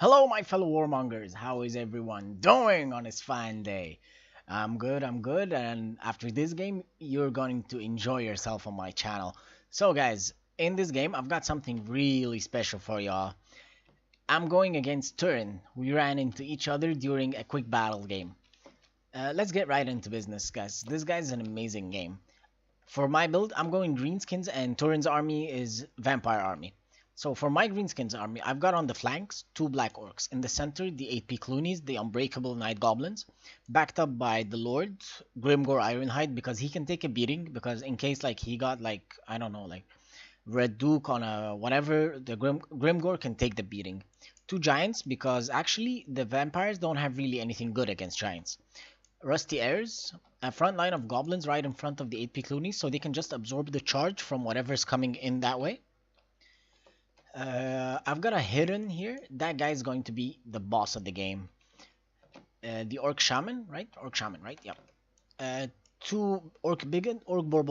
Hello, my fellow warmongers. How is everyone doing on this fine day? I'm good, and after this game, you're going to enjoy yourself on my channel. So, guys, in this game, I've got something really special for y'all. I'm going against Turin. We ran into each other during a quick battle game. Let's get right into business, guys. This guy's an amazing game. For my build, I'm going Greenskins, and Turin's army is Vampire army. So for my Greenskins army, I've got on the flanks two Black Orcs. In the center, the 8p Cloonies, the Unbreakable Night Goblins, backed up by the Lord, Grimgore Ironhide, because he can take a beating, because in case like he got like, I don't know, like Red Duke on a whatever, the Grimgore can take the beating. Two Giants, because actually the Vampires don't have really anything good against Giants. Rusty Airs, a front line of goblins right in front of the 8p Cloonies, so they can just absorb the charge from whatever's coming in that way. I've got a hidden here. That guy is going to be the boss of the game. The Orc Shaman, right? Orc Shaman, right? Yep. Two Orc Boar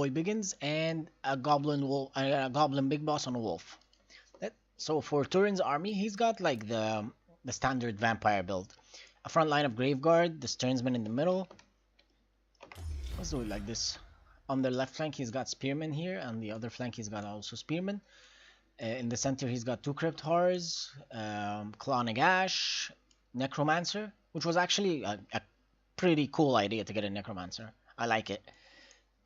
Biggins, and a Goblin Big Boss on a Wolf. So for Turin's army, he's got like the standard vampire build. A front line of Graveguard, the Stearnsman in the middle. Let's do it like this. On the left flank, he's got Spearman here. On the other flank, he's got also Spearman. In the center, he's got two Crypt Horrors, Claw Nagash, Necromancer, which was actually a pretty cool idea to get a Necromancer. I like it.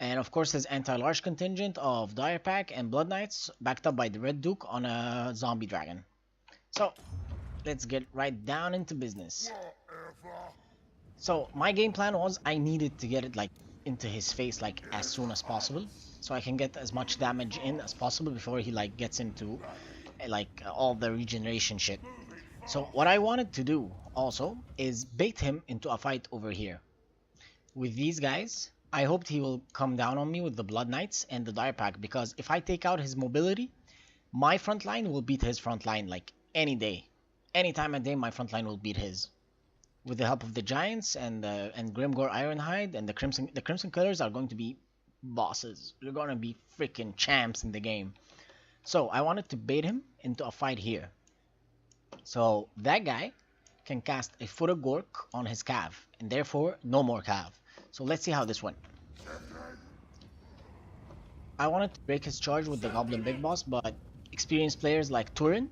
And of course, his anti-large contingent of Dire Pack and Blood Knights, backed up by the Red Duke on a Zombie Dragon. So, let's get right down into business. So, my game plan was I needed to get it like into his face like as soon as possible, so I can get as much damage in as possible before he like gets into like all the regeneration shit. So what I wanted to do also is bait him into a fight over here with these guys. I hoped he will come down on me with the Blood Knights and the Dire Pack, because if I take out his mobility, my front line will beat his front line like any day. Any time of day, my front line will beat his. With the help of the Giants and Grimgore Ironhide and the Crimson Killers are going to be bosses. They're going to be freaking champs in the game. So I wanted to bait him into a fight here. So that guy can cast a Foot of Gork on his Cav, and therefore no more Cav. So let's see how this went. I wanted to break his charge with the Goblin Big Boss, but experienced players like Turin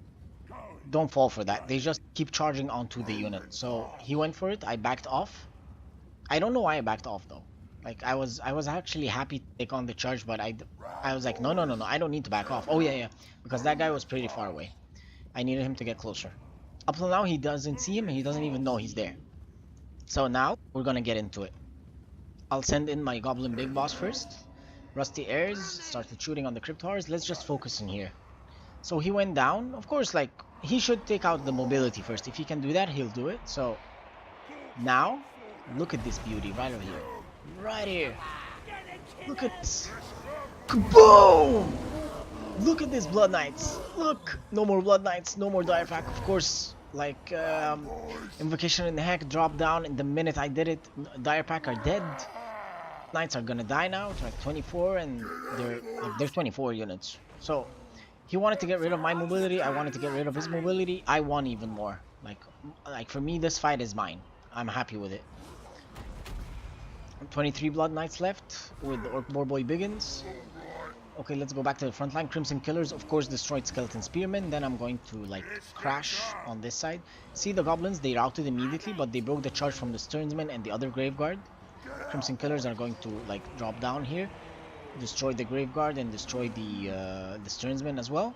don't fall for that. They just keep charging onto the unit. So he went for it. I backed off. I don't know why I backed off though. Like I was actually happy to take on the charge, but I was like, no, I don't need to back off. Oh yeah, because that guy was pretty far away. I needed him to get closer. Up till now, he doesn't see him. He doesn't even know he's there. So now we're gonna get into it. I'll send in my Goblin Big Boss first. Rusty Airs started shooting on the Crypt Horrors. Let's just focus in here. So he went down. Of course, like, he should take out the mobility first. If he can do that, he'll do it. So now, look at this beauty right over here. Right here. Look at this. Kaboom! Look at this Blood Knights. Look! No more Blood Knights. No more Dire Pack. Of course, like, Invocation in the Heck dropped down. In the minute I did it, Dire Pack are dead. Knights are gonna die now. It's like 24, and there's 24 units. So he wanted to get rid of my mobility. I wanted to get rid of his mobility. I won even more. Like for me, this fight is mine. I'm happy with it. 23 Blood Knights left with the Orc Boar Biggins. Okay, let's go back to the front line. Crimson Killers, of course, destroyed Skeleton Spearmen. Then I'm going to like crash on this side. See the goblins? They routed immediately, but they broke the charge from the Stearnsman and the other Graveguard. Crimson Killers are going to like drop down here, destroy the Graveguard and destroy the Stearnsman as well.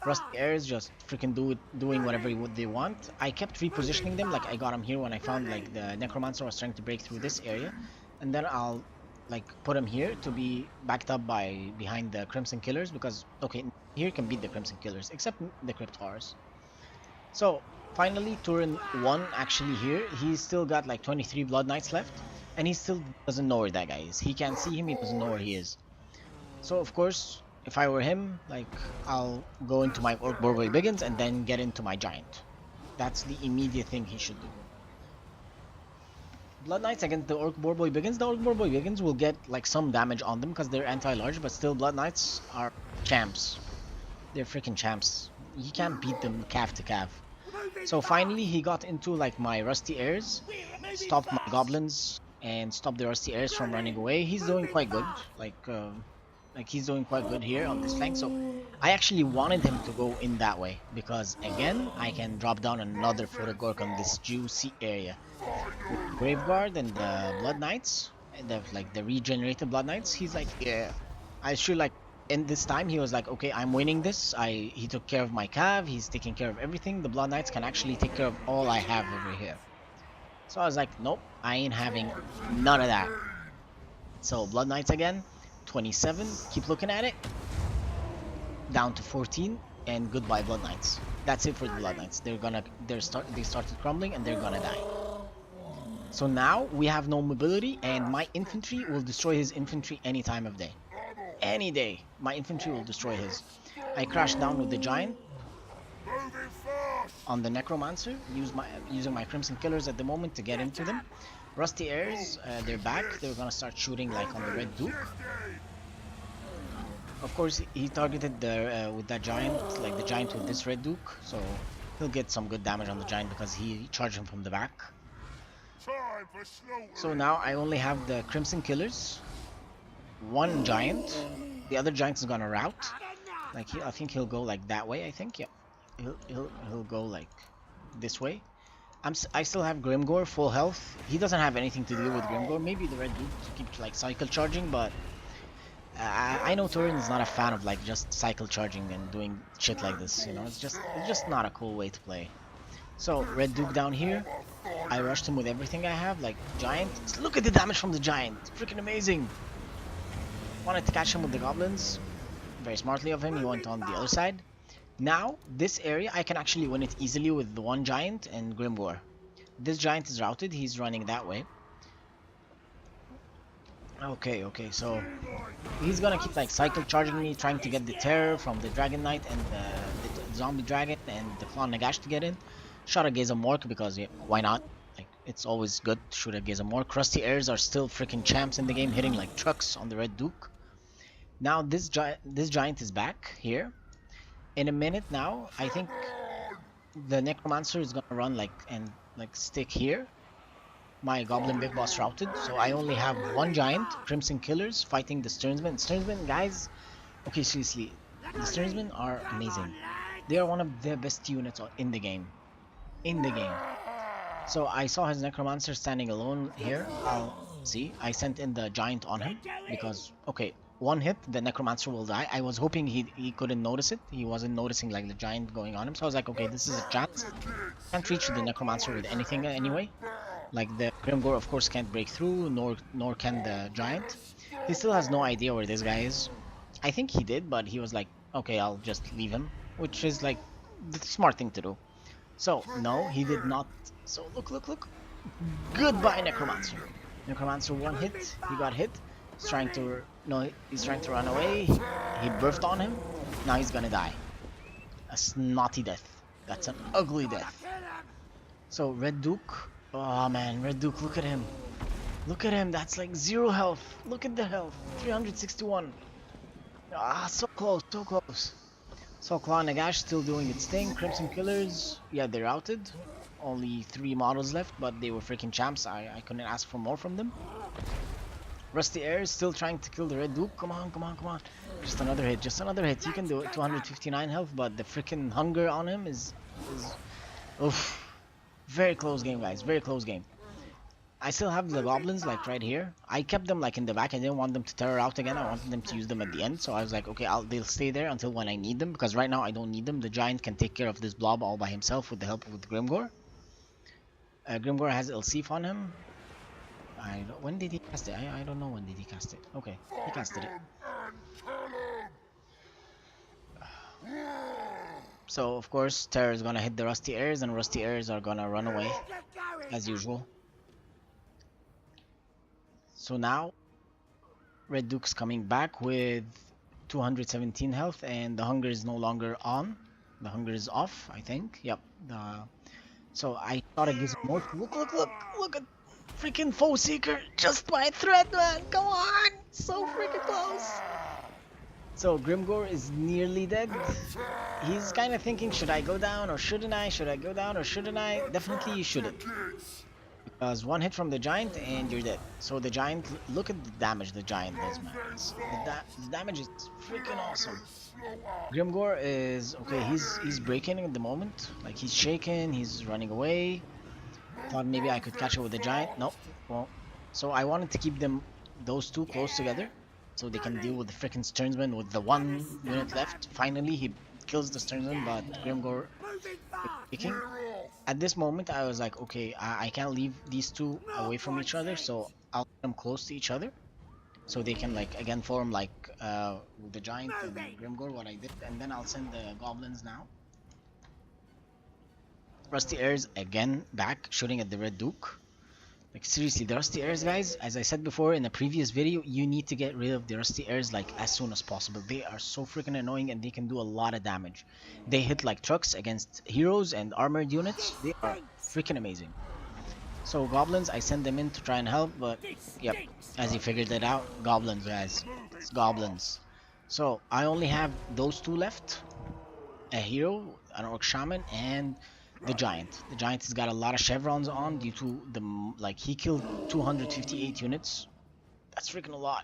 Rusty Airs just freaking doing whatever they want. I kept repositioning them, like I got them here when I found like the Necromancer was trying to break through this area, and then I'll like put him here to be backed up behind the Crimson Killers, because okay, here can beat the Crimson Killers except the Crypt Horrors. So finally Turin won actually here. He's still got like 23 Blood Knights left, and he still doesn't know where that guy is. He can't see him, he doesn't know where he is. So of course, if I were him, like, I'll go into my Orc Boar Biggins and then get into my Giant. That's the immediate thing he should do. Blood Knights against the Orc Boar Biggins. The Orc Boar Biggins will get like some damage on them because they're anti-large, but still Blood Knights are champs. They're freaking champs. You can't beat them calf to calf. So finally he got into like my rusty airs, stopped my goblins, and stopped the rusty airs from running away. He's doing quite good. Like he's doing quite good here on this flank. So I actually wanted him to go in that way because again I can drop down another Photogork on this juicy area. With Graveguard and the Blood Knights, and the regenerated Blood Knights, he's like, yeah. I should like in this time he was like, okay, I'm winning this. He took care of my cav, he's taking care of everything. The Blood Knights can actually take care of all I have over here. So I was like, nope, I ain't having none of that. So Blood Knights again, 27, keep looking at it. Down to 14, and goodbye Blood Knights. That's it for the Blood Knights. They started crumbling and they're gonna die. So now we have no mobility, and my infantry will destroy his infantry any time of day. Any day, my infantry will destroy his. I crashed down with the giant on the necromancer, using my crimson killers at the moment to get into them. Rusty airs, they're back. They're gonna start shooting like on the red duke. Of course, he targeted the with that giant, like the giant with this red duke, so he'll get some good damage on the giant because he charged him from the back. So now I only have the crimson killers, one giant. The other giant is gonna route. Like I think he'll go like that way. I think, yeah, he'll go like this way. I still have Grimgore full health. He doesn't have anything to deal with Grimgore. Maybe the red dude to keep like cycle charging, but I know Turin is not a fan of like just cycle charging and doing shit like this. You know, it's just not a cool way to play. So red duke down here. I rushed him with everything I have, like giant. Look at the damage from the giant. Freaking amazing. Wanted to catch him with the goblins. Very smartly of him. He went on the other side. Now, this area, I can actually win it easily with the one giant and Grimgore. This giant is routed. He's running that way. Okay, so he's gonna keep like cycle charging me, trying to get the terror from the Dragon Knight and the zombie dragon and the Clan Nagash to get in. Shot a Gaze of Mork because yeah, why not? Like it's always good to shoot a Gaze of Mork. Rusty airs are still freaking champs in the game, hitting like trucks on the red duke. Now this giant is back here. In a minute now, I think the necromancer is gonna run like stick here. My goblin big boss routed, so I only have one giant, crimson killers fighting the Stearnsmen. Stearnsmen, guys, okay, seriously, the Stearnsmen are amazing. They are one of the best units in the game. So I saw his necromancer standing alone here. I'll see. I sent in the giant on him because okay, one hit, the necromancer will die. I was hoping he couldn't notice it. He wasn't noticing like the giant going on him. So I was like, okay, this is a chance. Can't reach the necromancer with anything anyway. Like the Grimgore of course can't break through, nor can the giant. He still has no idea where this guy is. I think he did, but he was like, okay, I'll just leave him, which is like the smart thing to do. So no, he did not. So look. Goodbye, necromancer. Necromancer one hit. He got hit. He's trying to run away. He birthed on him. Now he's gonna die. A snotty death. That's an ugly death. So red duke. Oh man, red duke. Look at him. Look at him. That's like 0 health. Look at the health. 361. Ah, so close. So Clan Nagash still doing its thing. Crimson Killers, yeah, they're routed. Only 3 models left, but they were freaking champs. I couldn't ask for more from them. Rusty Air is still trying to kill the Red Duke. Come on. Just another hit. You can do it. 259 health, but the freaking hunger on him is oof. Very close game, guys. Very close game. I still have the goblins like right here. I kept them like in the back. I didn't want them to terror out again. I wanted them to use them at the end. So I was like, okay, they'll stay there until when I need them, because right now I don't need them. The giant can take care of this blob all by himself with the help of Grimgore. Grimgore has Elsif on him. When did he cast it? I don't know when did he cast it. Okay, he casted it. So of course terror is gonna hit the Rusty Airs, and Rusty Airs are gonna run away as usual. So now Red Duke's coming back with 217 health, and the hunger is no longer on. The hunger is off, I think. Yep. So I thought it gives more. Look at freaking Foe Seeker just by a thread, man. Come on, so freaking close. So Grimgor is nearly dead. He's kind of thinking, should I go down or shouldn't I? Should I go down or shouldn't I? Definitely you shouldn't. Because one hit from the giant and you're dead. So the giant, look at the damage the giant does, man. The damage is freaking awesome. Grimgor is okay. He's breaking at the moment. Like he's shaking. He's running away. Thought maybe I could catch it with the giant. Nope. Well, so I wanted to keep those two close together, so they can deal with the freaking Stearnsman with the 1 unit left. Finally, he kills the Stearnsman, but Grimgor kicking. At this moment, I was like, okay, I can't leave these two away from each other, so I'll put them close to each other, so they can like again form like with the giant and Grimgor, what I did, and then I'll send the goblins now. Rusty Airs again back shooting at the Red Duke. Like seriously, the Rusty Airs, guys, as I said before in a previous video, you need to get rid of the Rusty Airs like as soon as possible. They are so freaking annoying and they can do a lot of damage. They hit like trucks against heroes and armored units. They are freaking amazing. So goblins, I send them in to try and help, but yep, as you figured it out, goblins, guys. It's goblins. So I only have those two left. A hero, an orc shaman, and the giant. The giant has got a lot of chevrons on due to the like he killed 258 units. That's freaking a lot.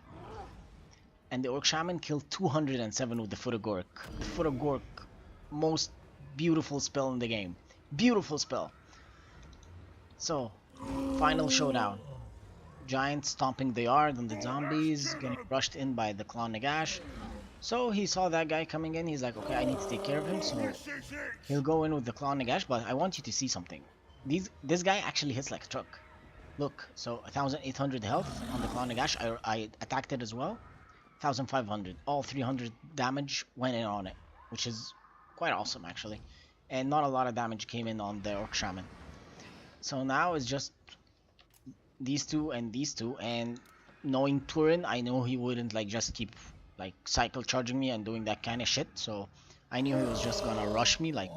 And the orc shaman killed 207 with the foot of Gork. The foot of Gork, most beautiful spell in the game. Beautiful spell. So, final showdown. Giant stomping the yard on the zombies, getting rushed in by the Clown Nagash. So he saw that guy coming in, he's like, okay, I need to take care of him, so he'll go in with the Clown Nagash, but I want you to see something. This guy actually hits like a truck. Look, so 1,800 health on the Clown Nagash, I attacked it as well. 1,500, all 300 damage went in on it, which is quite awesome actually. And not a lot of damage came in on the Orc Shaman. So now it's just these two, and knowing Turin, I know he wouldn't like just keep like cycle charging me and doing that kind of shit, so I knew he was just gonna rush me like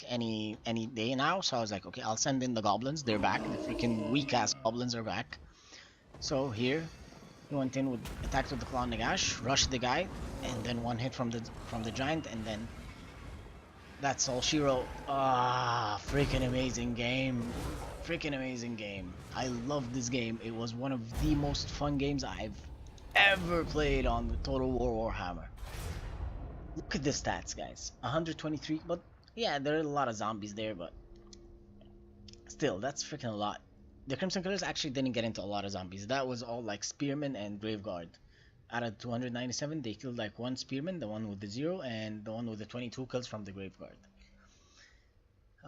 any day now. So I was like, okay, I'll send in the goblins. They're back. The freaking weak ass goblins are back. So here he went in with attacked with the Clown Nagash, rushed the guy, and then one hit from the giant, and then that's all she wrote. Ah, freaking amazing game. Freaking amazing game. I love this game. It was one of the most fun games I've ever played on the Total War Warhammer. Look at the stats, guys. 123, but yeah, there are a lot of zombies there, but still, that's freaking a lot. The Crimson Killers actually didn't get into a lot of zombies. That was all like Spearmen and Graveguard. Out of 297, they killed like one Spearman, the one with the 0, and the one with the 22 kills from the Graveguard.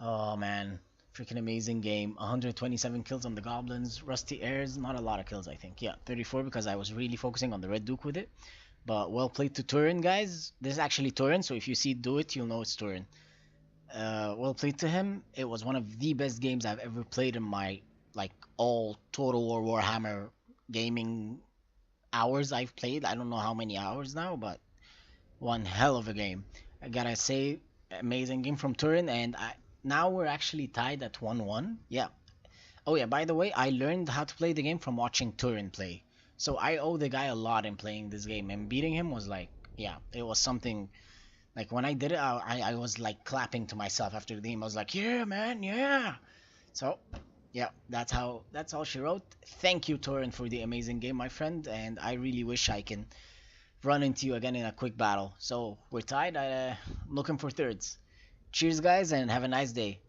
Oh man, freaking amazing game. 127 kills on the goblins. Rusty Airs, not a lot of kills I think. Yeah, 34 because I was really focusing on the Red Duke with it. But well played to Turin, guys. This is actually Turin, so if you see do it, you'll know it's Turin. Well played to him. It was one of the best games I've ever played in my like all Total War Warhammer gaming hours I've played. I don't know how many hours now, but one hell of a game. I gotta say, amazing game from Turin, and now we're actually tied at 1-1. Yeah. Oh yeah, by the way, I learned how to play the game from watching Turin play. So I owe the guy a lot in playing this game, and beating him was like, yeah, it was something. Like when I did it, I was like clapping to myself after the game. I was like, yeah, man, yeah. So yeah, that's all she wrote. Thank you, Turin, for the amazing game, my friend, and I really wish I can run into you again in a quick battle. So we're tied. I'm looking for thirds. Cheers, guys, and have a nice day.